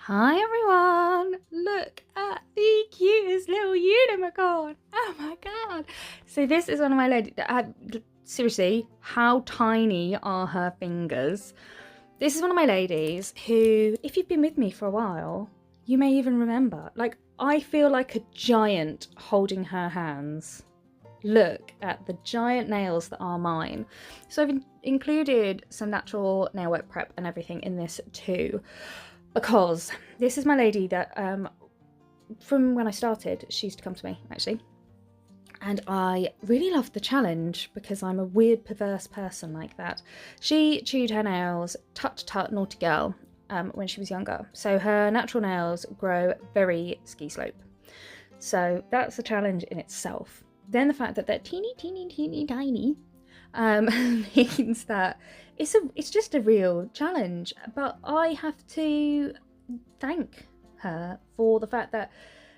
Hi everyone! Look at the cutest little unicorn! Oh my god! So this is one of my ladies. Seriously, how tiny are her fingers? This is one of my ladies who, if you've been with me for a while, you may even remember. Like, I feel like a giant holding her hands. Look at the giant nails that are mine. So I've included some natural nail work prep and everything in this too, because this is my lady that from when I started, she used to come to me actually, and I really loved the challenge because I'm a weird perverse person like that. She chewed her nails, tut naughty girl, when she was younger, so her natural nails grow very ski slope, so that's a challenge in itself. Then the fact that they're teeny tiny means that it's just a real challenge. But I have to thank her for the fact that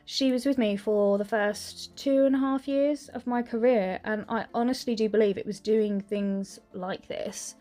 she was with me for the first 2.5 years of my career, and I honestly do believe it was doing things like this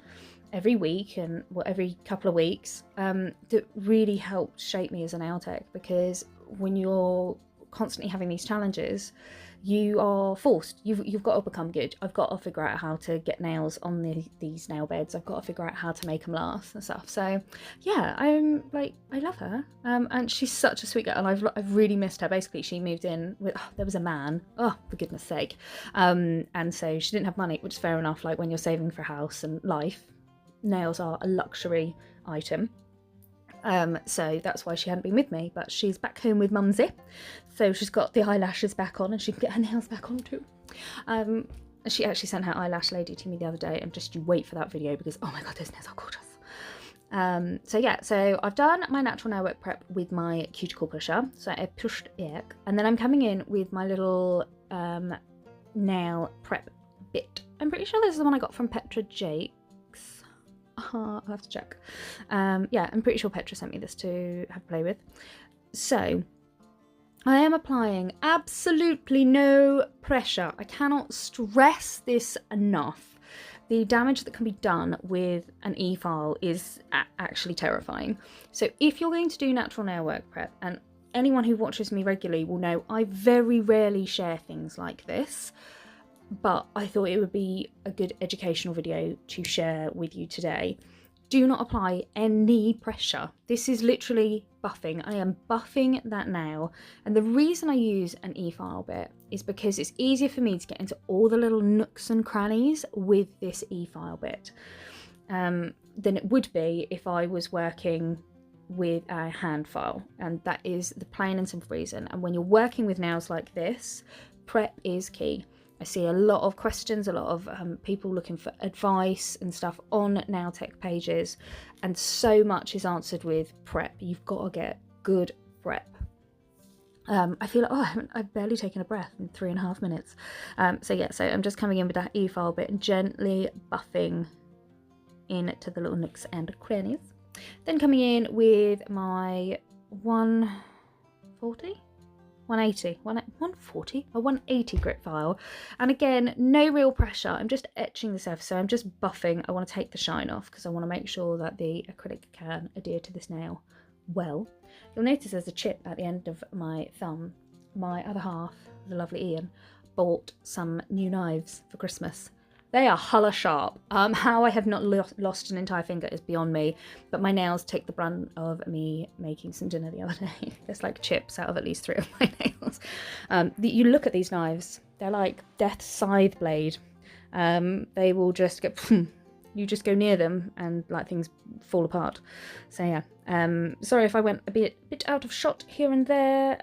every week and every couple of weeks that really helped shape me as a nail tech, because when you're constantly having these challenges, you are forced, you've got to become good. I've got to figure out how to get nails on these nail beds. I've got to figure out how to make them last and stuff. So yeah, I love her, and she's such a sweet girl, and I've really missed her. Basically, she moved in with, there was a man, oh for goodness sake, and so she didn't have money, which is fair enough. Like, when you're saving for a house and life, nails are a luxury item. So that's why she hadn't been with me, but she's back home with Mumsy, so she's got the eyelashes back on and she can get her nails back on too. She actually sent her eyelash lady to me the other day, and just you wait for that video because oh my god, those nails are gorgeous. So yeah, so I've done my natural nail work prep with my cuticle pusher, so I pushed it, and then I'm coming in with my little nail prep bit. I'm pretty sure this is the one I got from Petra Jakes. I'll have to check. Yeah, I'm pretty sure Petra sent me this to have a play with. So I am applying absolutely no pressure. I cannot stress this enough. The damage that can be done with an e-file is actually terrifying. So if you're going to do natural nail work prep, and anyone who watches me regularly will know I very rarely share things like this, but I thought it would be a good educational video to share with you today. Do not apply any pressure. This is literally buffing. I am buffing that nail, and the reason I use an e-file bit is because it's easier for me to get into all the little nooks and crannies with this e-file bit than it would be if I was working with a hand file, and that is the plain and simple reason. And when you're working with nails like this, prep is key. I see a lot of questions, a lot of people looking for advice and stuff on nail tech pages, and so much is answered with prep. You've got to get good prep. I feel like, I've barely taken a breath in 3.5 minutes. So yeah, so I'm just coming in with that e-file bit and gently buffing into the little nooks and crannies. Then coming in with my 140? 180, 140, a 180 grit file, and again, no real pressure. I'm just etching the surface, so I'm just buffing. I want to take the shine off because I want to make sure that the acrylic can adhere to this nail well. You'll notice there's a chip at the end of my thumb. My other half, the lovely Ian, bought some new knives for Christmas. They are holla sharp. How I have not lost an entire finger is beyond me, but my nails took the brunt of me making some dinner the other day. There's like chips out of at least 3 of my nails. You look at these knives, they're like death's scythe blade. They will just get, you just go near them and like things fall apart. So yeah, sorry if I went a bit out of shot here and there.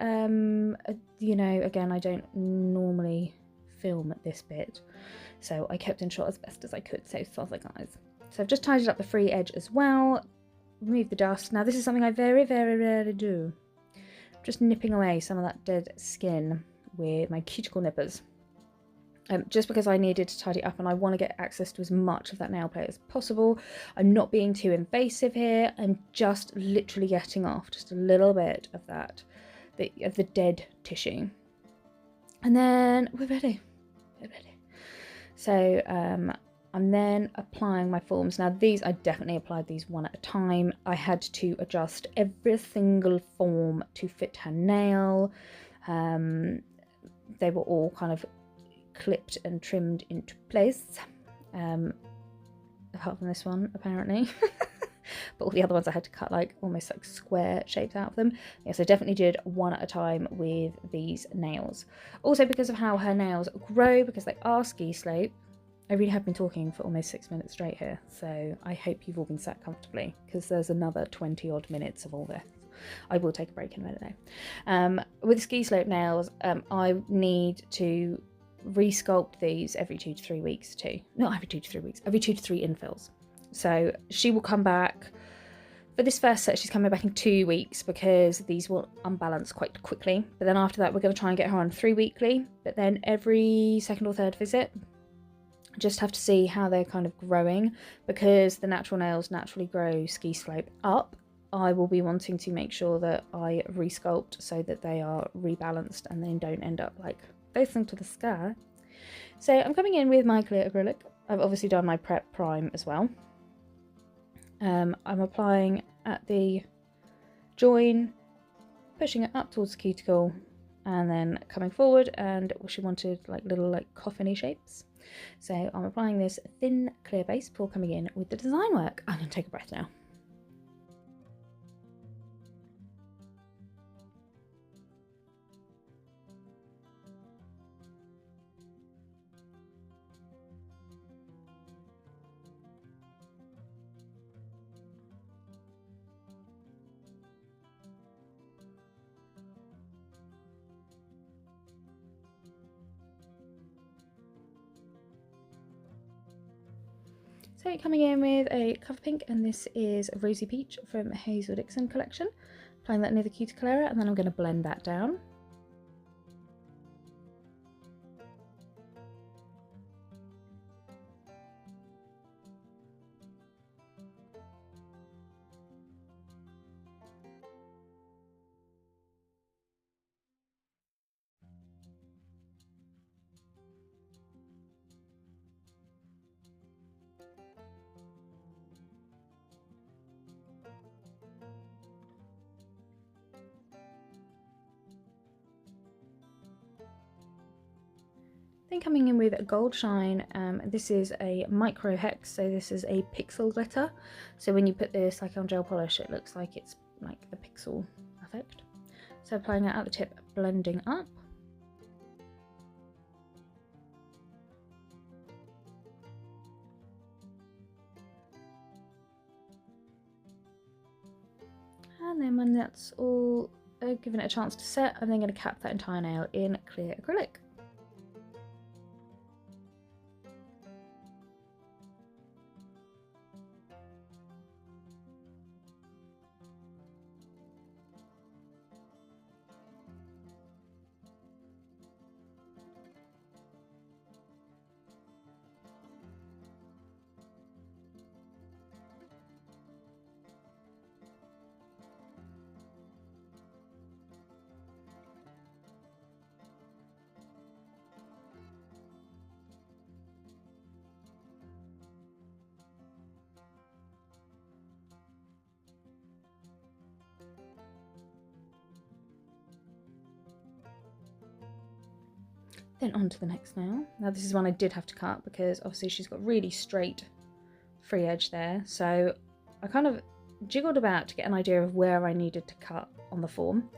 You know, again, I don't normally film at this bit, so I kept in shot as best as I could, so sorry guys. So I've just tidied up the free edge as well, remove the dust. Now this is something I very rarely do, just nipping away some of that dead skin with my cuticle nippers, just because I needed to tidy up and I want to get access to as much of that nail plate as possible. I'm not being too invasive here, I'm just literally getting off just a little bit of that, of the dead tissue, and then we're ready. So I'm then applying my forms. Now these, I definitely applied these one at a time. I had to adjust every single form to fit her nail. They were all kind of clipped and trimmed into place. Apart from this one, apparently. But all the other ones I had to cut like almost like square shapes out of them. Yes, I definitely did one at a time with these nails. Also because of how her nails grow, because they are ski slope. I really have been talking for almost 6 minutes straight here, so I hope you've all been sat comfortably, because there's another 20 odd minutes of all this. I will take a break in a minute though. With ski slope nails, I need to resculpt these every 2 to 3 weeks too. Not every 2 to 3 weeks, every 2 to 3 infills. So she will come back, for this first set she's coming back in 2 weeks because these will unbalance quite quickly. But then after that we're going to try and get her on 3 weekly, but then every second or third visit. Just have to see how they're kind of growing, because the natural nails naturally grow ski slope up. I will be wanting to make sure that I resculpt so that they are rebalanced and then don't end up like facing to the sky. So I'm coming in with my clear acrylic. I've obviously done my prep prime as well. I'm applying at the join, pushing it up towards the cuticle, and then coming forward, and she wanted like little like coffin-y shapes. So I'm applying this thin clear base before coming in with the design work. I'm going to take a breath now. So coming in with a cover pink, and this is Rosy Peach from Hazel Dixon collection. Applying that near the cuticle area, and then I'm going to blend that down. Then coming in with a Gold Shine, this is a micro hex, so this is a pixel glitter. So when you put this like on gel polish, it looks like it's like a pixel effect. So applying that at the tip, blending up. And then when that's all given it a chance to set, I'm then going to cap that entire nail in clear acrylic. Then on to the next nail. Now this is one I did have to cut because obviously she's got really straight free edge there. So I kind of jiggled about to get an idea of where I needed to cut on the form.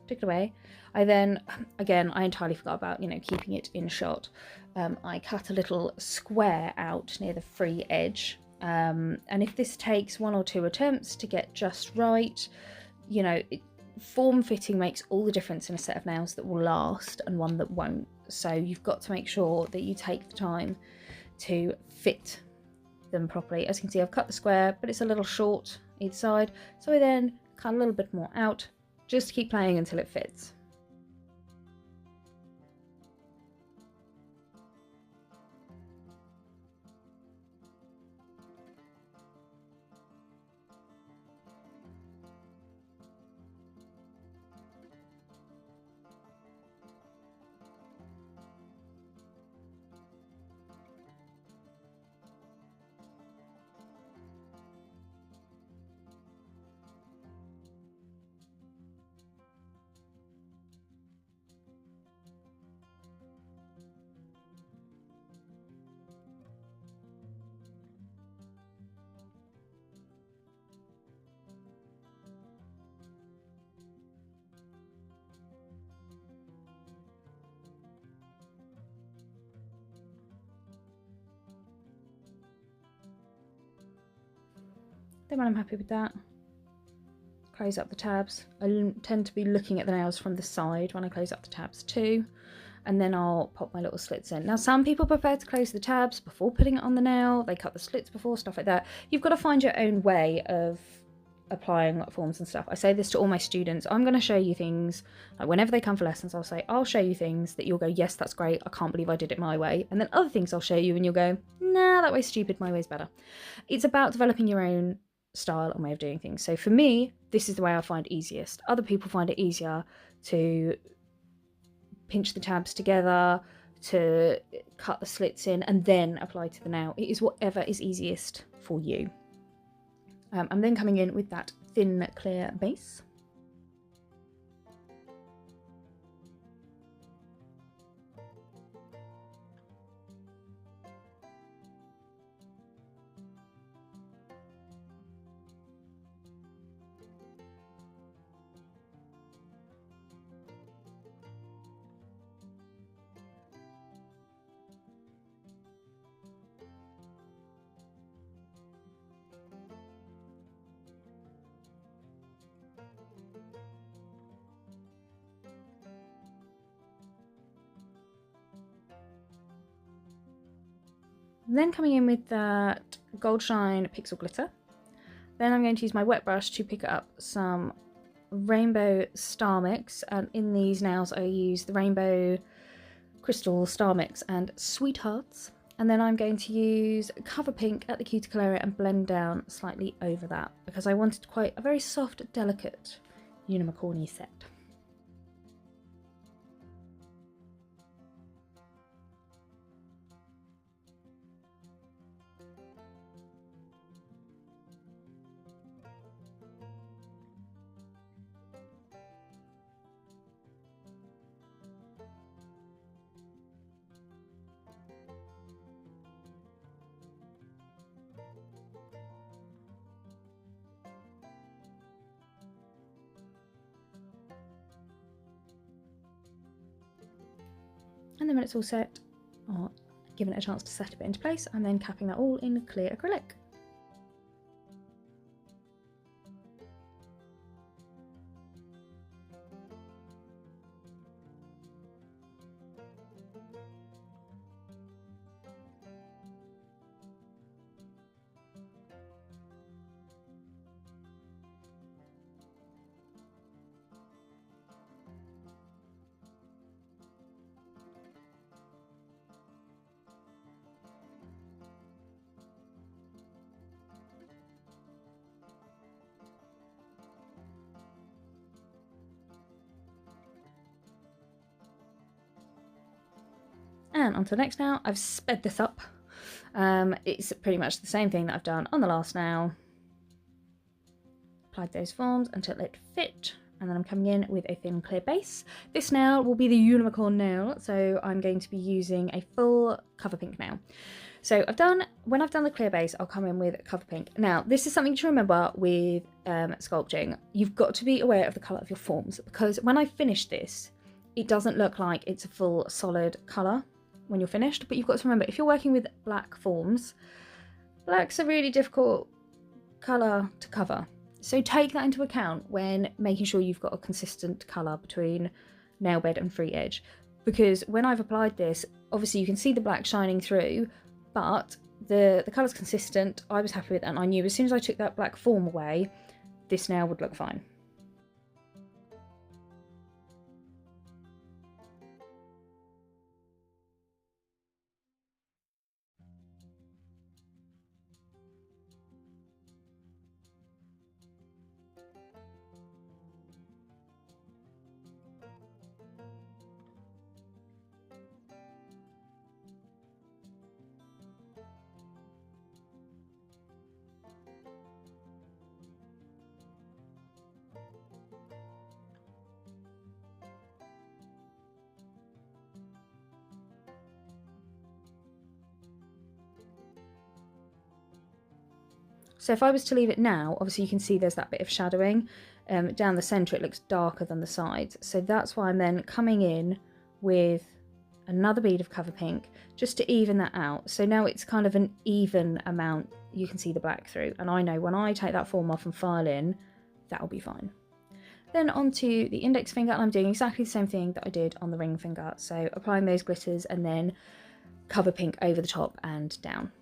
Took it away. I then, again, I entirely forgot about, keeping it in shot. I cut a little square out near the free edge. And if this takes 1 or 2 attempts to get just right, form fitting makes all the difference in a set of nails that will last and one that won't. So you've got to make sure that you take the time to fit them properly. As you can see, I've cut the square, but it's a little short either side. So I then cut a little bit more out, just to keep playing until it fits. Then when I'm happy with that, close up the tabs. I tend to be looking at the nails from the side when I close up the tabs too. And then I'll pop my little slits in. Now, some people prefer to close the tabs before putting it on the nail. They cut the slits before, stuff like that. You've got to find your own way of applying forms and stuff. I say this to all my students. I'm going to show you things, like whenever they come for lessons, I'll say, I'll show you things that you'll go, yes, that's great. I can't believe I did it my way. And then other things I'll show you and you'll go, nah, that way's stupid. My way's better. It's about developing your own style and way of doing things. So for me, this is the way I find easiest. Other people find it easier to pinch the tabs together, to cut the slits in and then apply to the nail. It is whatever is easiest for you. I'm then coming in with that thin clear base. Then coming in with that Gold Shine Pixel Glitter. Then I'm going to use my wet brush to pick up some Rainbow Star Mix. And in these nails I use the Rainbow Crystal Star Mix and Sweethearts. And then I'm going to use Cover Pink at the cuticle area and blend down slightly over that because I wanted quite a very soft, delicate unicorny set. And then when it's all set, or given it a chance to set a bit into place, I'm then capping that all in clear acrylic. And onto the next nail. I've sped this up. It's pretty much the same thing that I've done on the last nail. Applied those forms until it fit, and then I'm coming in with a thin clear base. This nail will be the unicorn nail, so I'm going to be using a full Cover Pink nail. So when I've done the clear base, I'll come in with Cover Pink. Now, this is something to remember with sculpting. You've got to be aware of the colour of your forms, because when I finish this, it doesn't look like it's a full solid colour when you're finished, but you've got to remember, if you're working with black forms, black's a really difficult colour to cover. So take that into account when making sure you've got a consistent colour between nail bed and free edge. Because when I've applied this, obviously you can see the black shining through, but the colour's consistent. I was happy with it, and I knew as soon as I took that black form away, this nail would look fine. So if I was to leave it now, obviously you can see there's that bit of shadowing. Down the centre it looks darker than the sides. So that's why I'm then coming in with another bead of Cover Pink just to even that out. So now it's kind of an even amount, you can see the black through. And I know when I take that form off and file in, that'll be fine. Then onto the index finger, and I'm doing exactly the same thing that I did on the ring finger. So applying those glitters and then cover pink over the top and down.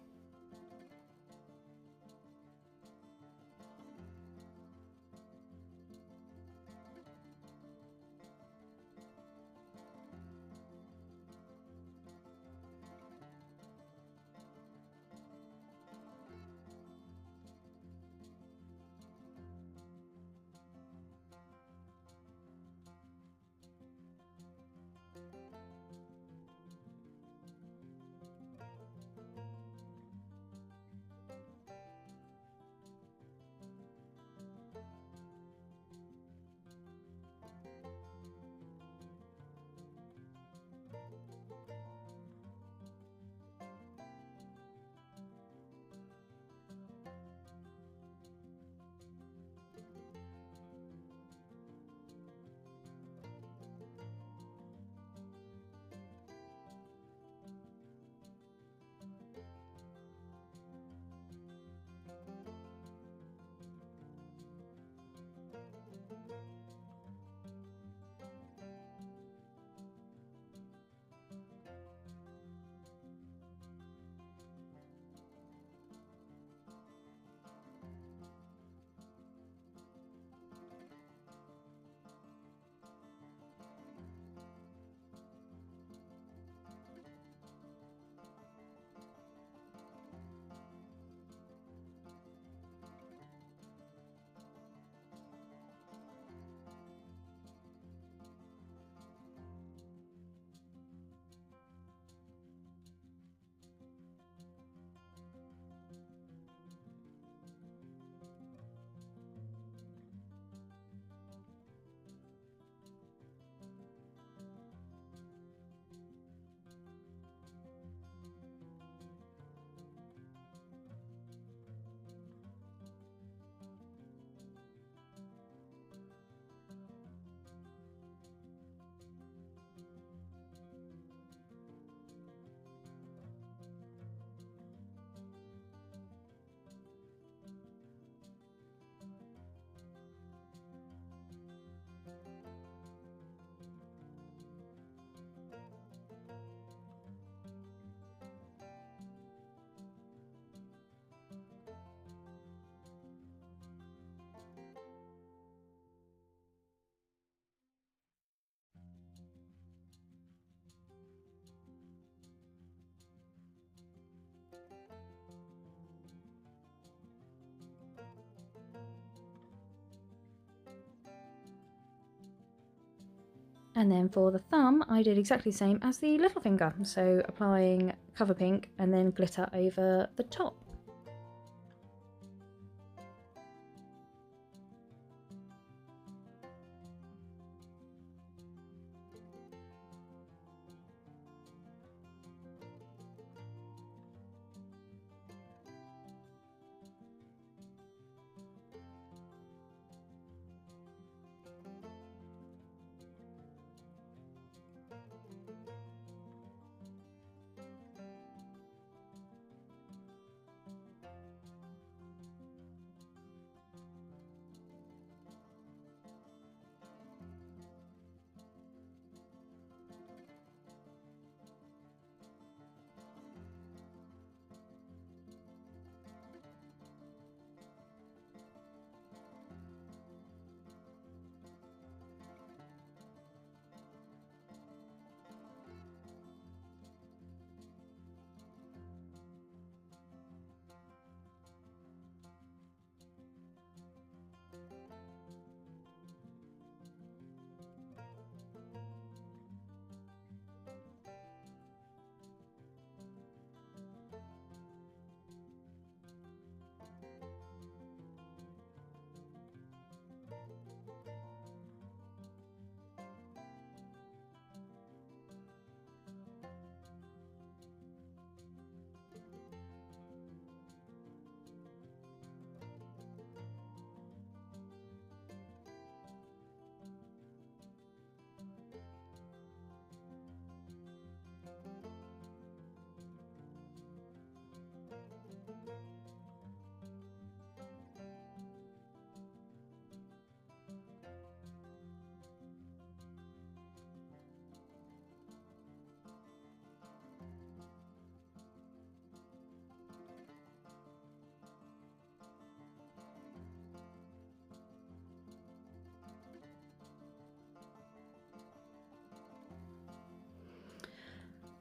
And then for the thumb, I did exactly the same as the little finger. So applying cover pink and then glitter over the top.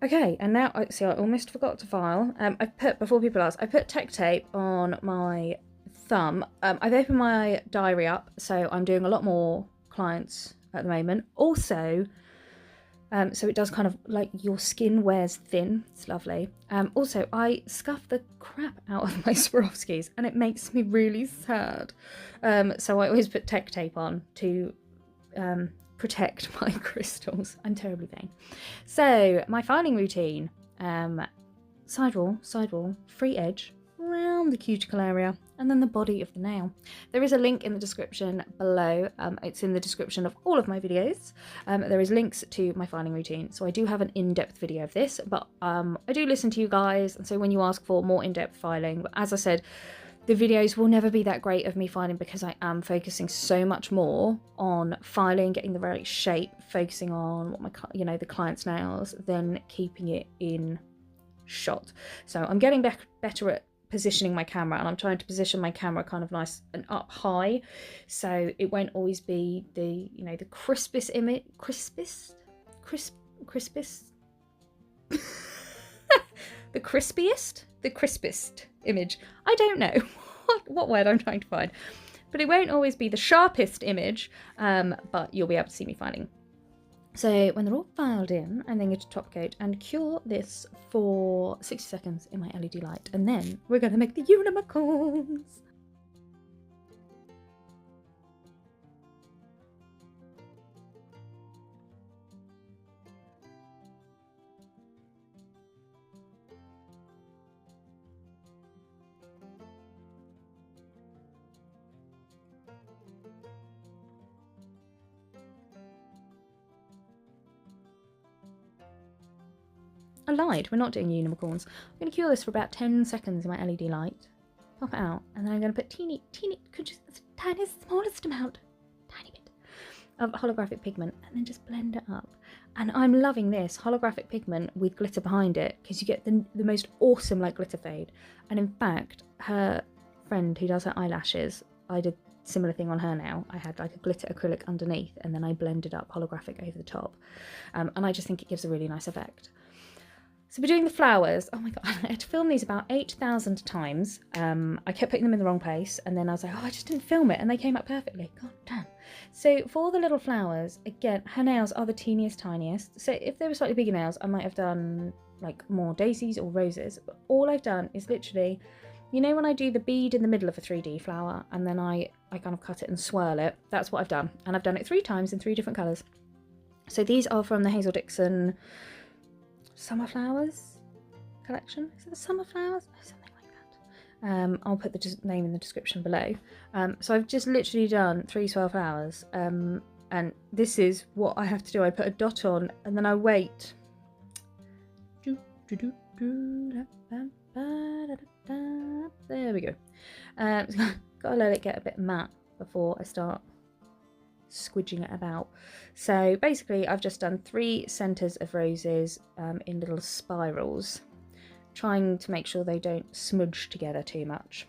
Okay, and now, see, I almost forgot to file. I put, before people ask, I put tech tape on my thumb. I've opened my diary up, so I'm doing a lot more clients at the moment. Also, so it does kind of, like, your skin wears thin. It's lovely. Also, I scuff the crap out of my Swarovskis, and it makes me really sad. So I always put tech tape on to protect my crystals. I'm terribly vain. So my filing routine: sidewall, free edge, around the cuticle area, and then the body of the nail. There is a link in the description below. It's in the description of all of my videos. There is links to my filing routine. So I do have an in-depth video of this, but I do listen to you guys, and so when you ask for more in-depth filing, but as I said, the videos will never be that great of me filing because I am focusing so much more on filing, getting the right shape, focusing on what my, the client's nails, than keeping it in shot. So I'm getting better at positioning my camera, and I'm trying to position my camera kind of nice and up high, so it won't always be the the crispest image, crispest the crispest image. I don't know what word I'm trying to find, but it won't always be the sharpest image, but you'll be able to see me filing. So when they're all filed in, I'm then going to top coat and cure this for 60 seconds in my LED light, and then we're going to make the unicorns. I lied, we're not doing unicorns. I'm going to cure this for about 10 seconds in my LED light, pop it out, and then I'm going to put teeny, just the tiniest, smallest amount, tiny bit of holographic pigment, and then just blend it up. And I'm loving this holographic pigment with glitter behind it, because you get the most awesome like glitter fade. And in fact, her friend who does her eyelashes, I did a similar thing on her now. I had like a glitter acrylic underneath, and then I blended up holographic over the top. And I just think it gives a really nice effect. So we're doing the flowers. Oh my god, I had to film these about 8,000 times. I kept putting them in the wrong place, and then I was like, oh, I just didn't film it, and they came up perfectly. God damn. So for the little flowers, again, her nails are the teeniest, tiniest. So if they were slightly bigger nails, I might have done like more daisies or roses. But all I've done is literally, you know, when I do the bead in the middle of a 3D flower, and then I kind of cut it and swirl it. That's what I've done, and I've done it 3 times in 3 different colours. So these are from the Hazel Dixon Summer Flowers collection. Is it the Summer Flowers? Something like that. I'll put the name in the description below. So I've just literally done 3 swirl flowers, and this is what I have to do. I put a dot on, and then I wait. There we go. Gotta let it get a bit matte before I start squidging it about. So basically I've just done 3 centres of roses in little spirals, trying to make sure they don't smudge together too much.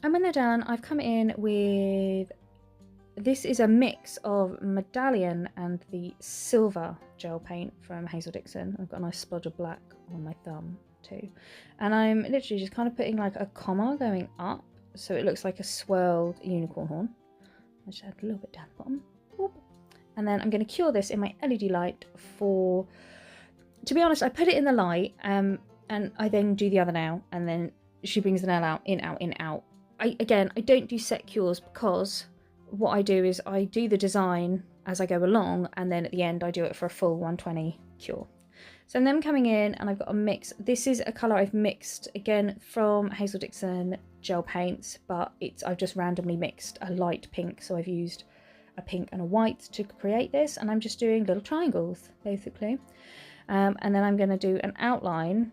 And when they're done, I've come in with, this is a mix of Medallion and the silver gel paint from Hazel Dixon. I've got a nice splodge of black on my thumb too. And I'm literally just kind of putting like a comma going up so it looks like a swirled unicorn horn. I just add a little bit down the bottom. Whoop. And then I'm going to cure this in my LED light for, to be honest, I put it in the light and I then do the other nail, and then she brings the nail out, in, out, in, out. Again, I don't do set cures because what I do is I do the design as I go along, and then at the end I do it for a full 120 cure. So I'm then coming in and I've got a mix. This is a colour I've mixed again from Hazel Dixon gel paints, but I've just randomly mixed a light pink. So I've used a pink and a white to create this, and I'm just doing little triangles basically. And then I'm going to do an outline.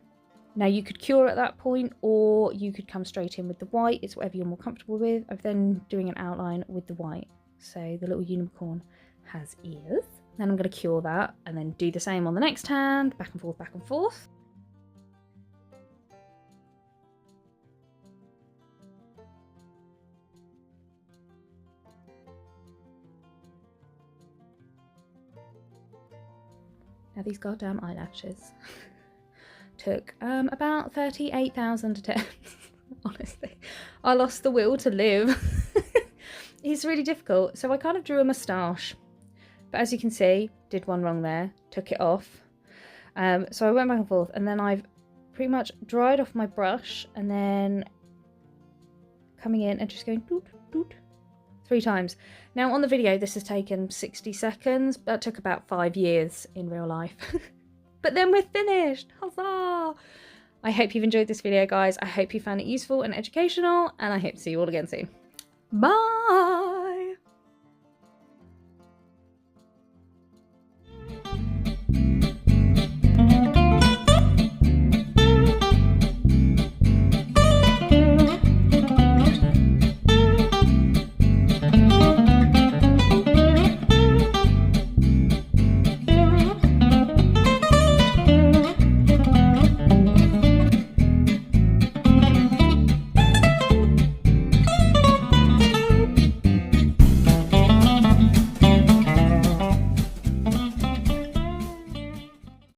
Now you could cure at that point, or you could come straight in with the white. It's whatever you're more comfortable with. I'm then doing an outline with the white. So the little unicorn has ears. Then I'm going to cure that and then do the same on the next hand, back and forth, back and forth. Now these goddamn eyelashes took about 38,000 attempts. Honestly, I lost the will to live. It's really difficult. So I kind of drew a moustache, but as you can see, did one wrong there, took it off. So I went back and forth, and then I've pretty much dried off my brush, and then coming in and just going doot, doot, 3 times. Now on the video this has taken 60 seconds, but that took about 5 years in real life. But then we're finished, huzzah! I hope you've enjoyed this video, guys. I hope you found it useful and educational, and I hope to see you all again soon. Bye!